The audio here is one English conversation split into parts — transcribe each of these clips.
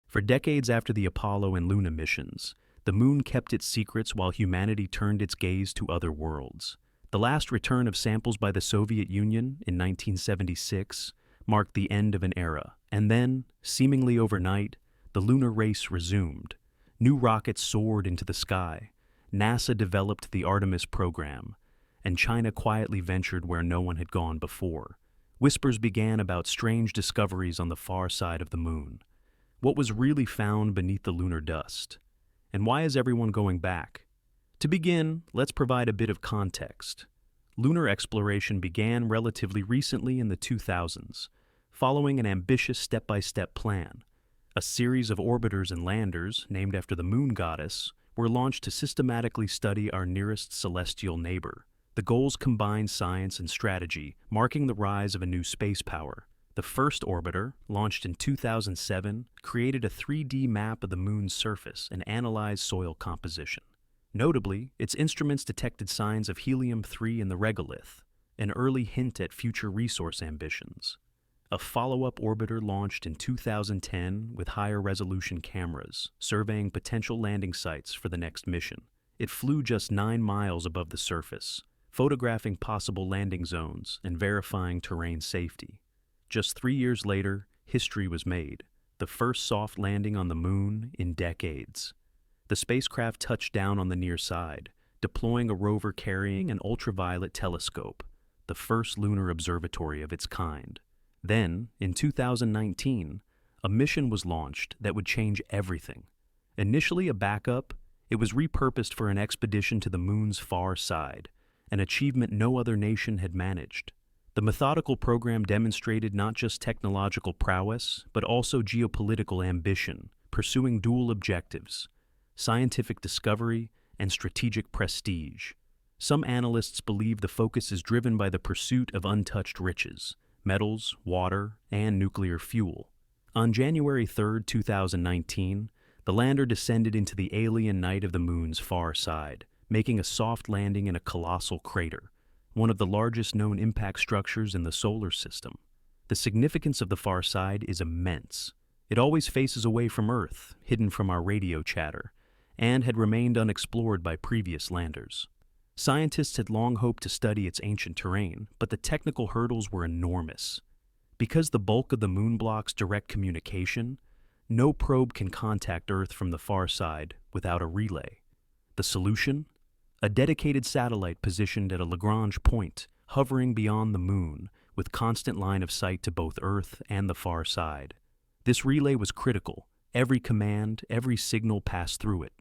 For decades after the Apollo and Luna missions, the moon kept its secrets while humanity turned its gaze to other worlds. The last return of samples by the Soviet Union in 1976 marked the end of an era, and then, seemingly overnight, the lunar race resumed. New rockets soared into the sky, NASA developed the Artemis program, and China quietly ventured where no one had gone before. Whispers began about strange discoveries on the far side of the moon. What was really found beneath the lunar dust? And why is everyone going back? To begin, let's provide a bit of context. Lunar exploration began relatively recently in the 2000s, following an ambitious step-by-step plan. A series of orbiters and landers, named after the moon goddess, were launched to systematically study our nearest celestial neighbor. The goals combined science and strategy, marking the rise of a new space power. The first orbiter, launched in 2007, created a 3D map of the moon's surface and analyzed soil composition. Notably, its instruments detected signs of helium-3 in the regolith, an early hint at future resource ambitions. A follow-up orbiter launched in 2010 with higher-resolution cameras, surveying potential landing sites for the next mission. It flew just 9 miles above the surface, photographing possible landing zones and verifying terrain safety. Just 3 years later, history was made, the first soft landing on the moon in decades. The spacecraft touched down on the near side, deploying a rover carrying an ultraviolet telescope, the first lunar observatory of its kind. Then, in 2019, a mission was launched that would change everything. Initially a backup, it was repurposed for an expedition to the moon's far side, an achievement no other nation had managed. The methodical program demonstrated not just technological prowess, but also geopolitical ambition, pursuing dual objectives: scientific discovery and strategic prestige. Some analysts believe the focus is driven by the pursuit of untouched riches: metals, water, and nuclear fuel. On January 3, 2019, the lander descended into the alien night of the moon's far side, making a soft landing in a colossal crater, one of the largest known impact structures in the solar system. The significance of the far side is immense. It always faces away from Earth, hidden from our radio chatter, and had remained unexplored by previous landers. Scientists had long hoped to study its ancient terrain, but the technical hurdles were enormous. Because the bulk of the moon blocks direct communication, no probe can contact Earth from the far side without a relay. The solution? A dedicated satellite positioned at a Lagrange point, hovering beyond the moon, with constant line of sight to both Earth and the far side. This relay was critical. Every command, every signal passed through it.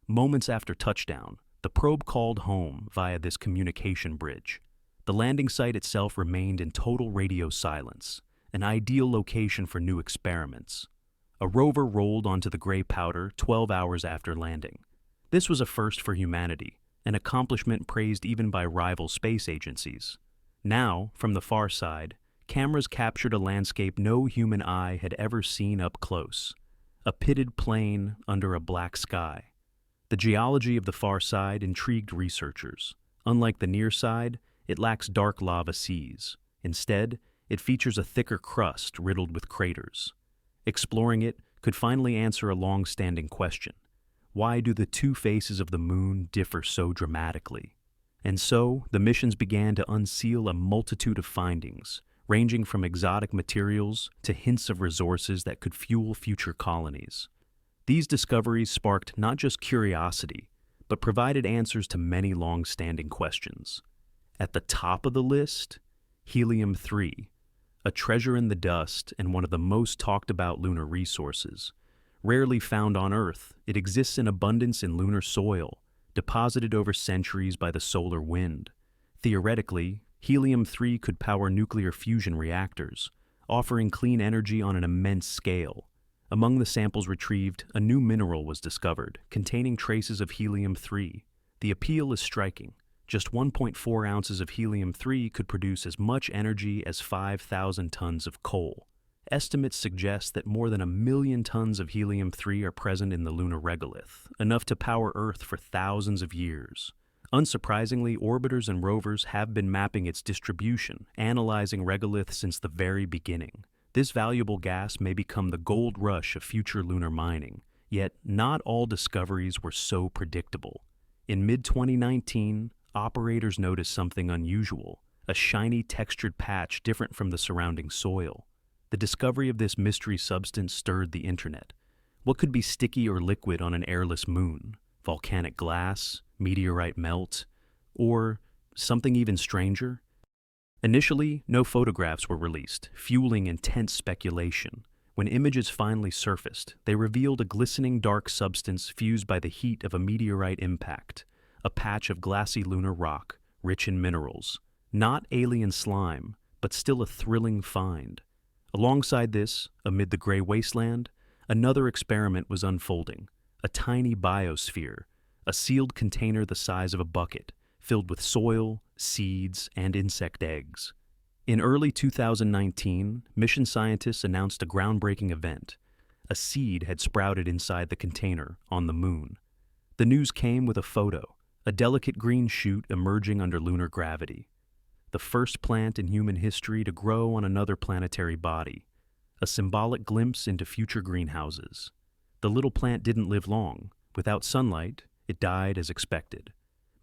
Moments after touchdown, the probe called home via this communication bridge. The landing site itself remained in total radio silence, an ideal location for new experiments. A rover rolled onto the gray powder 12 hours after landing. This was a first for humanity, an accomplishment praised even by rival space agencies. Now, from the far side, cameras captured a landscape no human eye had ever seen up close: a pitted plain under a black sky. The geology of the far side intrigued researchers. Unlike the near side, it lacks dark lava seas. Instead, it features a thicker crust riddled with craters. Exploring it could finally answer a long-standing question: why do the two faces of the moon differ so dramatically? And so, the missions began to unseal a multitude of findings, ranging from exotic materials to hints of resources that could fuel future colonies. These discoveries sparked not just curiosity, but provided answers to many long-standing questions. At the top of the list, helium-3, a treasure in the dust and one of the most talked-about lunar resources. Rarely found on Earth, it exists in abundance in lunar soil, deposited over centuries by the solar wind. Theoretically, helium-3 could power nuclear fusion reactors, offering clean energy on an immense scale. Among the samples retrieved, a new mineral was discovered, containing traces of helium-3. The appeal is striking. Just 1.4 ounces of helium-3 could produce as much energy as 5,000 tons of coal. Estimates suggest that more than 1 million tons of helium-3 are present in the lunar regolith, enough to power Earth for thousands of years. Unsurprisingly, orbiters and rovers have been mapping its distribution, analyzing regolith since the very beginning. This valuable gas may become the gold rush of future lunar mining, yet not all discoveries were so predictable. In mid-2019, operators noticed something unusual, a shiny textured patch different from the surrounding soil. The discovery of this mystery substance stirred the internet. What could be sticky or liquid on an airless moon? Volcanic glass, meteorite melt, or something even stranger? Initially, no photographs were released, fueling intense speculation. When images finally surfaced, they revealed a glistening dark substance fused by the heat of a meteorite impact, a patch of glassy lunar rock, rich in minerals. Not alien slime, but still a thrilling find. Alongside this, amid the gray wasteland, another experiment was unfolding, a tiny biosphere, a sealed container the size of a bucket, filled with soil, seeds, and insect eggs. In early 2019, mission scientists announced a groundbreaking event. A seed had sprouted inside the container on the moon. The news came with a photo, a delicate green shoot emerging under lunar gravity. The first plant in human history to grow on another planetary body, a symbolic glimpse into future greenhouses. The little plant didn't live long. Without sunlight, it died as expected.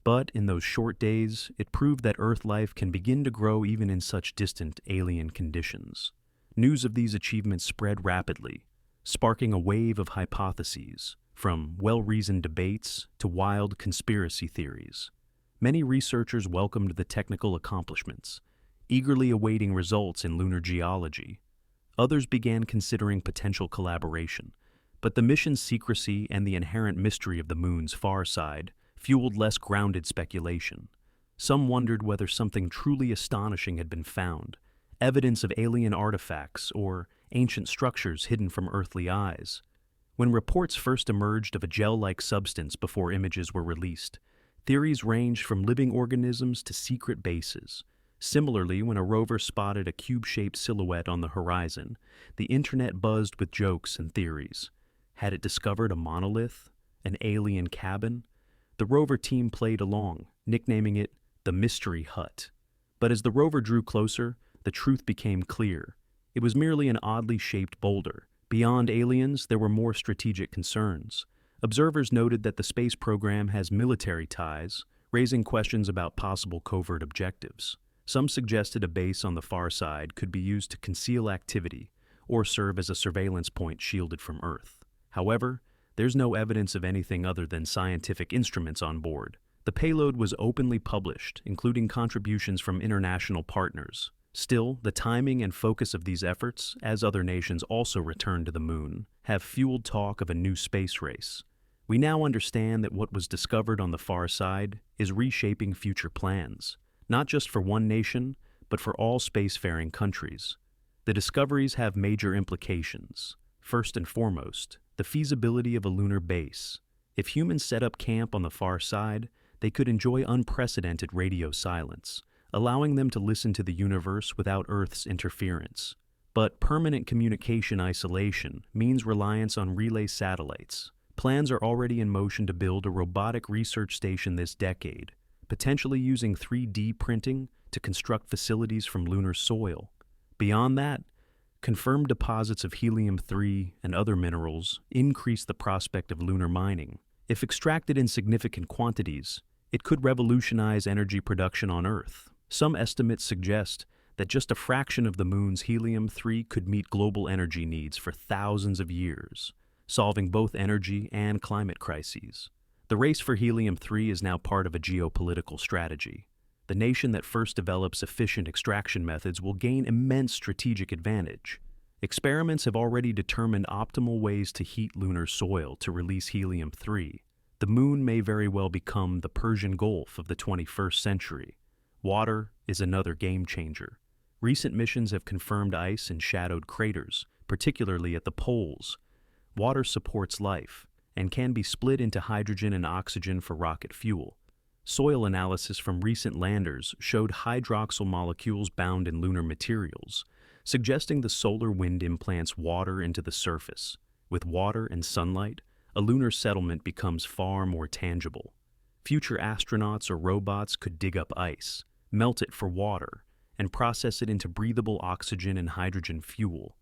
But in those short days, it proved that Earth life can begin to grow even in such distant alien conditions. News of these achievements spread rapidly, sparking a wave of hypotheses, from well-reasoned debates to wild conspiracy theories. Many researchers welcomed the technical accomplishments, eagerly awaiting results in lunar geology. Others began considering potential collaboration, but the mission's secrecy and the inherent mystery of the moon's far side fueled less grounded speculation. Some wondered whether something truly astonishing had been found, evidence of alien artifacts or ancient structures hidden from earthly eyes. When reports first emerged of a gel-like substance before images were released, theories ranged from living organisms to secret bases. Similarly, when a rover spotted a cube-shaped silhouette on the horizon, the internet buzzed with jokes and theories. Had it discovered a monolith? An alien cabin? The rover team played along, nicknaming it the Mystery Hut. But as the rover drew closer, the truth became clear. It was merely an oddly shaped boulder. Beyond aliens, there were more strategic concerns. Observers noted that the space program has military ties, raising questions about possible covert objectives. Some suggested a base on the far side could be used to conceal activity or serve as a surveillance point shielded from Earth. However, there's no evidence of anything other than scientific instruments on board. The payload was openly published, including contributions from international partners. Still, the timing and focus of these efforts, as other nations also return to the moon, have fueled talk of a new space race. We now understand that what was discovered on the far side is reshaping future plans, not just for one nation, but for all spacefaring countries. The discoveries have major implications. First and foremost, the feasibility of a lunar base. If humans set up camp on the far side, they could enjoy unprecedented radio silence, allowing them to listen to the universe without Earth's interference. But permanent communication isolation means reliance on relay satellites. Plans are already in motion to build a robotic research station this decade, potentially using 3D printing to construct facilities from lunar soil. Beyond that, confirmed deposits of helium-3 and other minerals increase the prospect of lunar mining. If extracted in significant quantities, it could revolutionize energy production on Earth. Some estimates suggest that just a fraction of the moon's helium-3 could meet global energy needs for thousands of years, solving both energy and climate crises. The race for helium-3 is now part of a geopolitical strategy. The nation that first develops efficient extraction methods will gain immense strategic advantage. Experiments have already determined optimal ways to heat lunar soil to release helium-3. The moon may very well become the Persian Gulf of the 21st century. Water is another game changer. Recent missions have confirmed ice in shadowed craters, particularly at the poles. Water supports life and can be split into hydrogen and oxygen for rocket fuel. Soil analysis from recent landers showed hydroxyl molecules bound in lunar materials, suggesting the solar wind implants water into the surface. With water and sunlight, a lunar settlement becomes far more tangible. Future astronauts or robots could dig up ice, melt it for water, and process it into breathable oxygen and hydrogen fuel.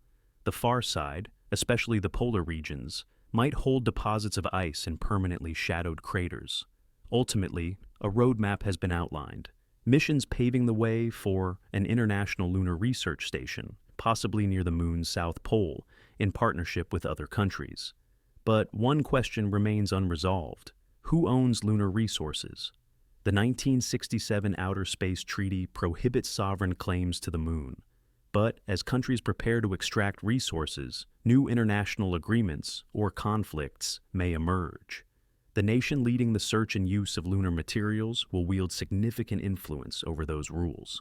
The far side, especially the polar regions, might hold deposits of ice in permanently shadowed craters. Ultimately, a roadmap has been outlined, missions paving the way for an international lunar research station, possibly near the moon's south pole, in partnership with other countries. But one question remains unresolved. Who owns lunar resources? The 1967 Outer Space Treaty prohibits sovereign claims to the moon. But as countries prepare to extract resources, new international agreements or conflicts may emerge. The nation leading the search and use of lunar materials will wield significant influence over those rules.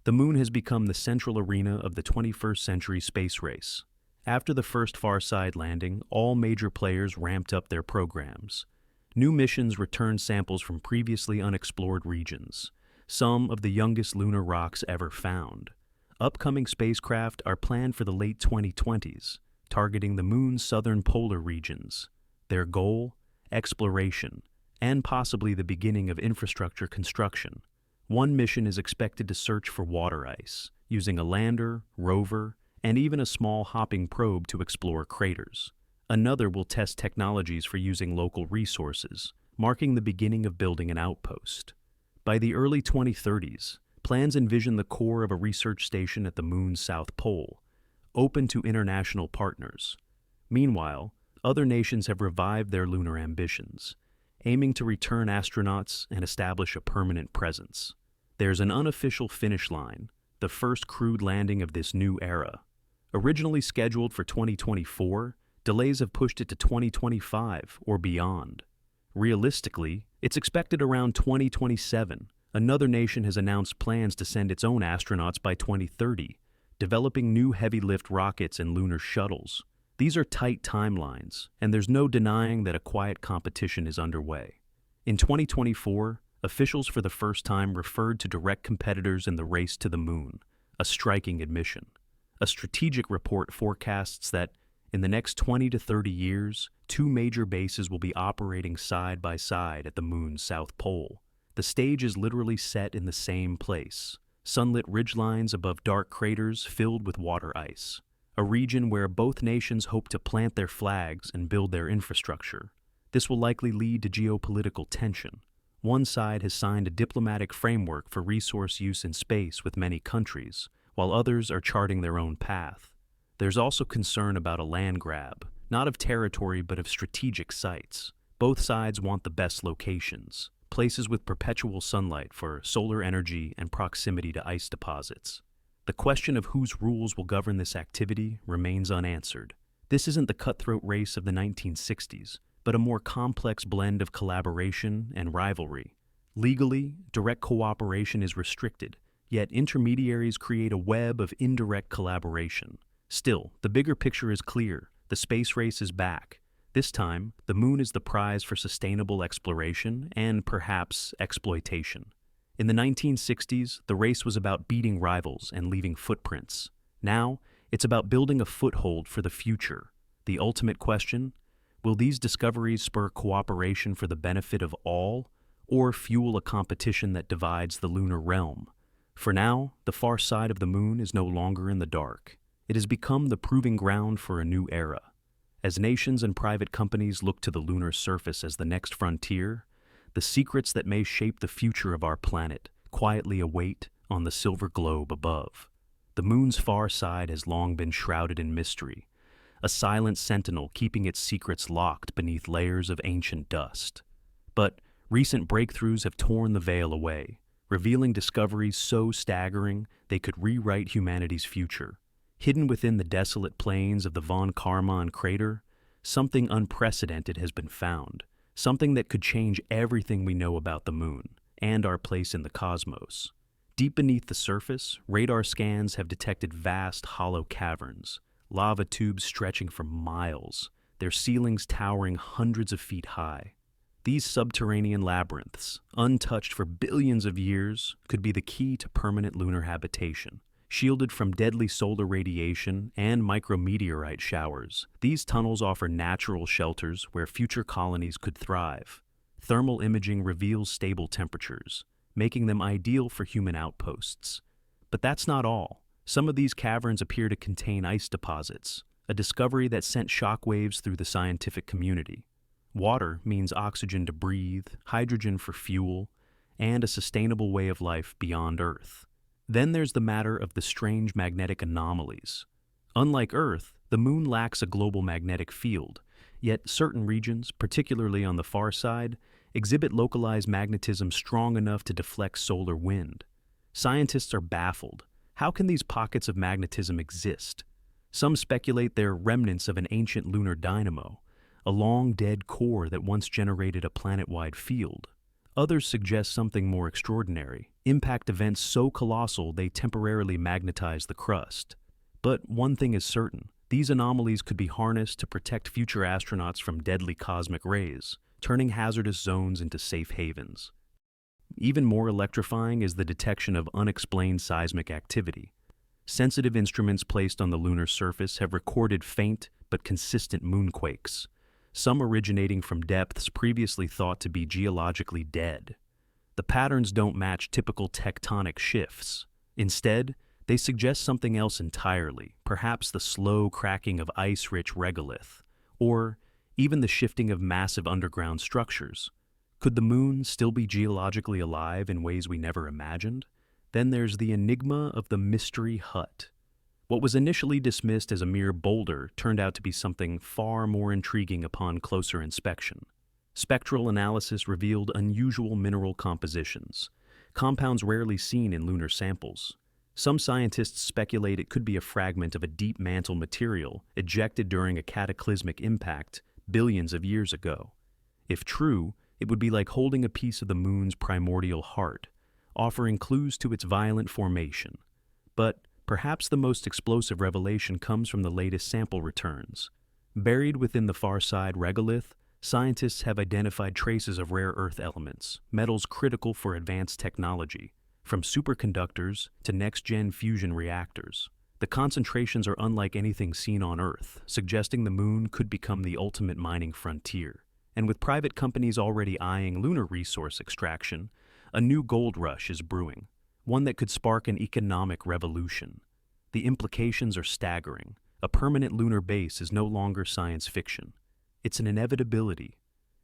The moon has become the central arena of the 21st century space race. After the first Farside landing, all major players ramped up their programs. New missions returned samples from previously unexplored regions, some of the youngest lunar rocks ever found. Upcoming spacecraft are planned for the late 2020s, targeting the moon's southern polar regions. Their goal? Exploration, and possibly the beginning of infrastructure construction. One mission is expected to search for water ice, using a lander, rover, and even a small hopping probe to explore craters. Another will test technologies for using local resources, marking the beginning of building an outpost. By the early 2030s, plans envision the core of a research station at the moon's south pole, open to international partners. Meanwhile, other nations have revived their lunar ambitions, aiming to return astronauts and establish a permanent presence. There's an unofficial finish line, the first crewed landing of this new era. Originally scheduled for 2024, delays have pushed it to 2025 or beyond. Realistically, it's expected around 2027. Another nation has announced plans to send its own astronauts by 2030, developing new heavy-lift rockets and lunar shuttles. These are tight timelines, and there's no denying that a quiet competition is underway. In 2024, officials for the first time referred to direct competitors in the race to the moon, a striking admission. A strategic report forecasts that in the next 20 to 30 years, two major bases will be operating side by side at the moon's south pole. The stage is literally set in the same place, sunlit ridgelines above dark craters filled with water ice. A region where both nations hope to plant their flags and build their infrastructure. This will likely lead to geopolitical tension. One side has signed a diplomatic framework for resource use in space with many countries, while others are charting their own path. There's also concern about a land grab, not of territory but of strategic sites. Both sides want the best locations, places with perpetual sunlight for solar energy and proximity to ice deposits. The question of whose rules will govern this activity remains unanswered. This isn't the cutthroat race of the 1960s, but a more complex blend of collaboration and rivalry. Legally, direct cooperation is restricted, yet intermediaries create a web of indirect collaboration. Still, the bigger picture is clear. The space race is back. This time, the moon is the prize for sustainable exploration and perhaps exploitation. In the 1960s, the race was about beating rivals and leaving footprints. Now, it's about building a foothold for the future. The ultimate question? Will these discoveries spur cooperation for the benefit of all, or fuel a competition that divides the lunar realm? For now, the far side of the moon is no longer in the dark. It has become the proving ground for a new era. As nations and private companies look to the lunar surface as the next frontier, the secrets that may shape the future of our planet quietly await on the silver globe above. The moon's far side has long been shrouded in mystery, a silent sentinel keeping its secrets locked beneath layers of ancient dust. But recent breakthroughs have torn the veil away, revealing discoveries so staggering they could rewrite humanity's future. Hidden within the desolate plains of the von Karman crater, something unprecedented has been found. Something that could change everything we know about the moon and our place in the cosmos. Deep beneath the surface, radar scans have detected vast, hollow caverns, lava tubes stretching for miles, their ceilings towering hundreds of feet high. These subterranean labyrinths, untouched for billions of years, could be the key to permanent lunar habitation. Shielded from deadly solar radiation and micrometeorite showers, these tunnels offer natural shelters where future colonies could thrive. Thermal imaging reveals stable temperatures, making them ideal for human outposts. But that's not all. Some of these caverns appear to contain ice deposits, a discovery that sent shockwaves through the scientific community. Water means oxygen to breathe, hydrogen for fuel, and a sustainable way of life beyond Earth. Then there's the matter of the strange magnetic anomalies. Unlike Earth, the Moon lacks a global magnetic field, yet certain regions, particularly on the far side, exhibit localized magnetism strong enough to deflect solar wind. Scientists are baffled. How can these pockets of magnetism exist? Some speculate they're remnants of an ancient lunar dynamo, a long dead core that once generated a planet-wide field. Others suggest something more extraordinary, impact events so colossal they temporarily magnetize the crust. But one thing is certain, these anomalies could be harnessed to protect future astronauts from deadly cosmic rays, turning hazardous zones into safe havens. Even more electrifying is the detection of unexplained seismic activity. Sensitive instruments placed on the lunar surface have recorded faint but consistent moonquakes, some originating from depths previously thought to be geologically dead. The patterns don't match typical tectonic shifts. Instead, they suggest something else entirely, perhaps the slow cracking of ice-rich regolith, or even the shifting of massive underground structures. Could the Moon still be geologically alive in ways we never imagined? Then there's the enigma of the mystery hut. What was initially dismissed as a mere boulder turned out to be something far more intriguing upon closer inspection. Spectral analysis revealed unusual mineral compositions, compounds rarely seen in lunar samples. Some scientists speculate it could be a fragment of a deep mantle material ejected during a cataclysmic impact billions of years ago. If true, it would be like holding a piece of the Moon's primordial heart, offering clues to its violent formation. But perhaps the most explosive revelation comes from the latest sample returns. Buried within the far side regolith, scientists have identified traces of rare earth elements, metals critical for advanced technology, from superconductors to next-gen fusion reactors. The concentrations are unlike anything seen on Earth, suggesting the Moon could become the ultimate mining frontier. And with private companies already eyeing lunar resource extraction, a new gold rush is brewing, one that could spark an economic revolution. The implications are staggering. A permanent lunar base is no longer science fiction. It's an inevitability.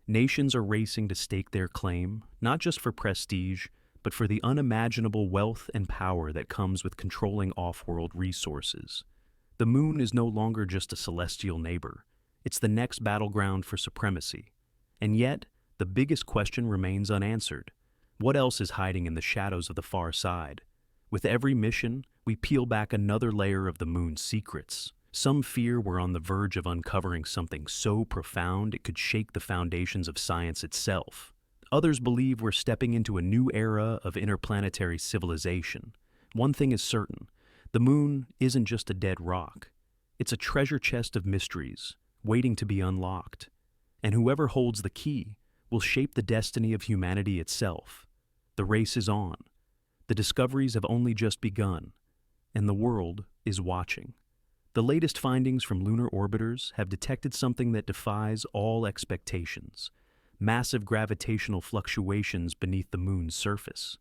Nations are racing to stake their claim, not just for prestige, but for the unimaginable wealth and power that comes with controlling off-world resources. The Moon is no longer just a celestial neighbor. It's the next battleground for supremacy. And yet, the biggest question remains unanswered. What else is hiding in the shadows of the far side? With every mission, we peel back another layer of the Moon's secrets. Some fear we're on the verge of uncovering something so profound it could shake the foundations of science itself. Others believe we're stepping into a new era of interplanetary civilization. One thing is certain, the Moon isn't just a dead rock. It's a treasure chest of mysteries, waiting to be unlocked. And whoever holds the key will shape the destiny of humanity itself. The race is on. The discoveries have only just begun, and the world is watching. The latest findings from lunar orbiters have detected something that defies all expectations: massive gravitational fluctuations beneath the Moon's surface.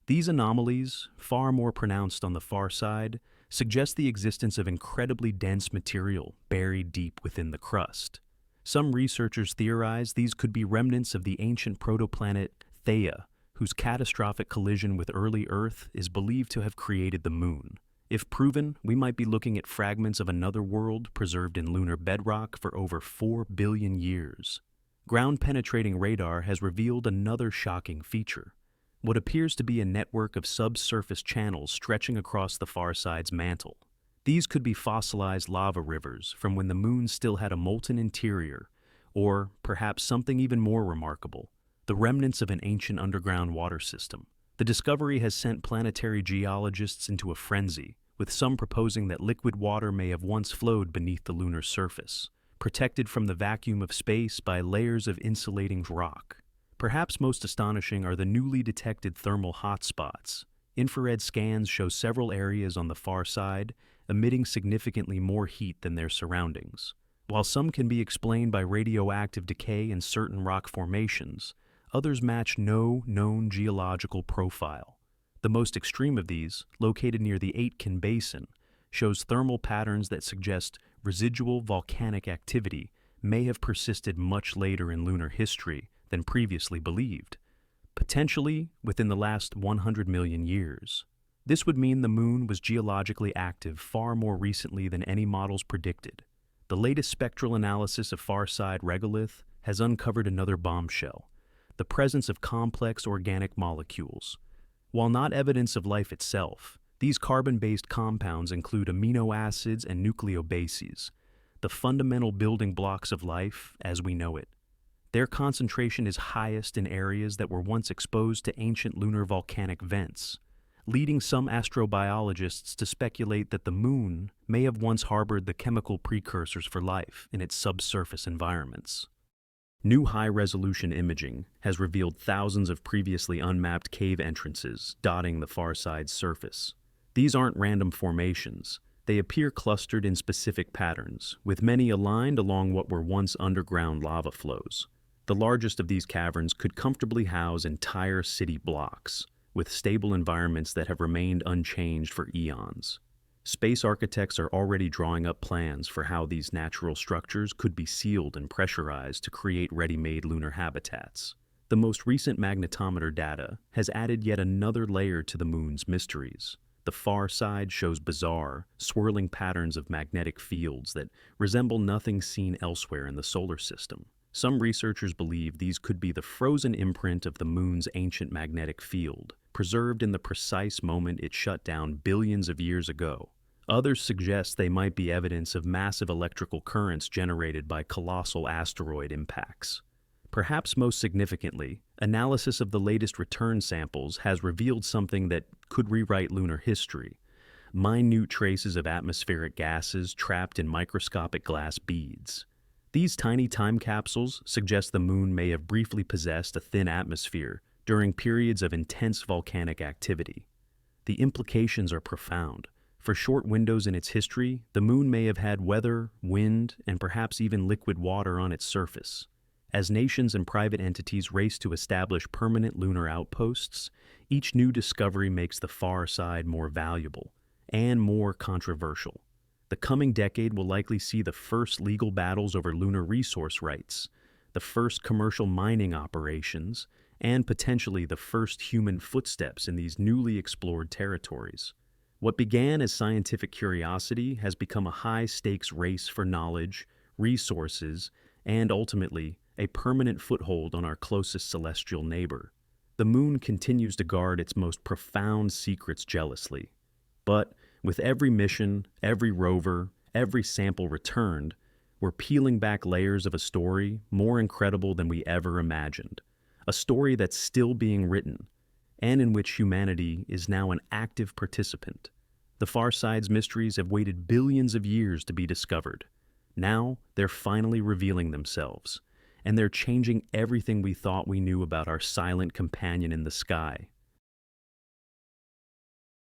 These anomalies, far more pronounced on the far side, suggest the existence of incredibly dense material buried deep within the crust. Some researchers theorize these could be remnants of the ancient protoplanet Theia, whose catastrophic collision with early Earth is believed to have created the Moon. If proven, we might be looking at fragments of another world preserved in lunar bedrock for over 4 billion years. Ground-penetrating radar has revealed another shocking feature: what appears to be a network of subsurface channels stretching across the far side's mantle. These could be fossilized lava rivers from when the Moon still had a molten interior, or perhaps something even more remarkable, the remnants of an ancient underground water system. The discovery has sent planetary geologists into a frenzy, with some proposing that liquid water may have once flowed beneath the lunar surface, protected from the vacuum of space by layers of insulating rock. Perhaps most astonishing are the newly detected thermal hotspots. Infrared scans show several areas on the far side emitting significantly more heat than their surroundings. While some can be explained by radioactive decay in certain rock formations, others match no known geological profile. The most extreme of these, located near the Aitken Basin, shows thermal patterns that suggest residual volcanic activity may have persisted much later in lunar history than previously believed, potentially within the last 100 million years. This would mean the Moon was geologically active far more recently than any models predicted. The latest spectral analysis of far-side regolith has uncovered another bombshell: the presence of complex organic molecules. While not evidence of life itself, these carbon-based compounds include amino acids and nucleobases, the fundamental building blocks of life as we know it. Their concentration is highest in areas that were once exposed to ancient lunar volcanic vents, leading some astrobiologists to speculate that the Moon may have once harbored the chemical precursors for life in its subsurface environments. New high-resolution imaging has revealed thousands of previously unmapped cave entrances dotting the far side's surface. These aren't random formations. They appear clustered in specific patterns, with many aligned along what were once underground lava flows. The largest of these caverns could comfortably house entire city blocks, with stable environments that have remained unchanged for eons. Space architects are already drawing up plans for how these natural structures could be sealed and pressurized to create ready-made lunar habitats. The most recent magnetometer data has added yet another layer to the Moon's mysteries. The far side shows bizarre, swirling patterns of magnetic fields that resemble nothing seen elsewhere in the solar system. Some researchers believe these could be the frozen imprint of the Moon's ancient magnetic field, preserved in the precise moment it shut down billions of years ago. Others suggest they might be evidence of massive electrical currents generated by colossal asteroid impacts. Perhaps most significantly, analysis of the latest return samples has revealed something that could rewrite lunar history: minute traces of atmospheric gases trapped in microscopic glass beads. These tiny time capsules suggest the Moon may have briefly possessed a thin atmosphere during periods of intense volcanic activity. The implications are profound. For short windows in its history, the Moon may have had weather, wind, and perhaps even liquid water on its surface. As nations and private entities race to establish permanent lunar outposts, each new discovery makes the far side more valuable and more controversial. The coming decade will likely see the first legal battles over lunar resource rights, the first commercial mining operations, and potentially the first human footsteps in these newly explored territories. What began as scientific curiosity has become a high-stakes race for knowledge, resources, and ultimately, a permanent foothold on our closest celestial neighbor. The Moon continues to guard its most profound secrets jealously. But with every mission, every rover, every sample returned, we're peeling back layers of a story more incredible than we ever imagined. A story that's still being written, and in which humanity is now an active participant. The far side's mysteries have waited billions of years to be discovered. Now, they're finally revealing themselves, and they're changing everything we thought we knew about our silent companion in the sky.